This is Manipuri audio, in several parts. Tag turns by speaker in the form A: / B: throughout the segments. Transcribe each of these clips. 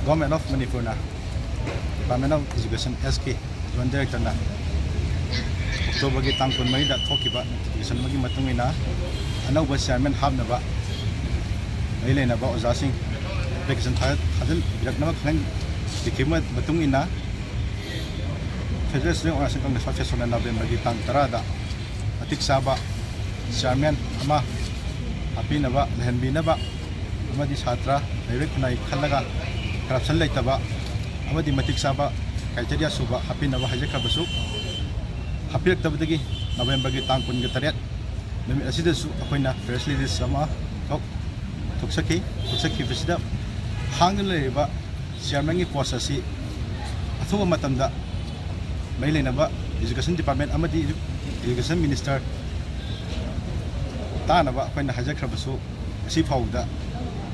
A: Government of Manipur na Department of Education SK Joint Director na October gi tang kun mai da thokiba notification magi matung ina anauba chairman habnaba mai lena ba oja sing application thadal birakna khang dikima matung ina Federal Student Organization Congress Professor November gi tang tarada atik saba chairman ama apinaba lehanbinaba amadi chhatra direct nai khalaga corruption leitaba amadi matik saba criteria suba hapinaba hajakrabasu hapirtabadagi November gi tang kun gi taret nami asidasu akoina press release sama toksaki visida hangin leba chairman gi post asi athuba matamda mailena education department amadi education minister tanaba akoina hajakrabasu asi fawda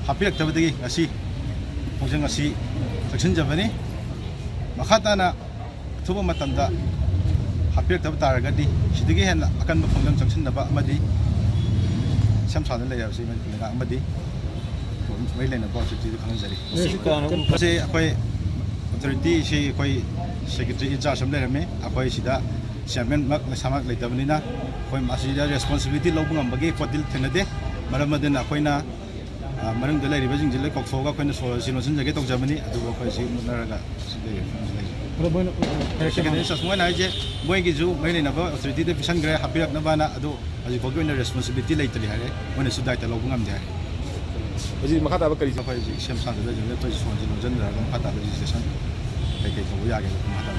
A: hapirtabadagi asi Pungsang asi section Javani Makatana Tuba Matanda Hapir Tabatagadi, Shidigi and Akan Pungsang Junction Naba Amadi Sam Southern Layer of Seaman Amadi Wayland about to the Kanzari. Say Akway authority, she Akway Secretary Jasam Lerame, Akway Sida, Shaman Mak Samak Letavanina, Akway Masida responsibility Lobung Bagi for Dil Tenade, Maramadan Akwena. Marang dalai ribajing jilai kok foga kau ni sinosin jaga tok Germany adu kau si naraga sedih. Kalau boleh, sekarang ini semua naik je, boleh gitu, boleh ni napa, authority tu pisan gerai hapirak napa na adu, aji kau ni responsibility lai terlihat hari, boleh sudah itu lagu ngam dia. Aji makat apa kerja? Kau aji siapa sahaja jadi kau sinosin naraga makat apa legislation, kayak kau ya kayak makat.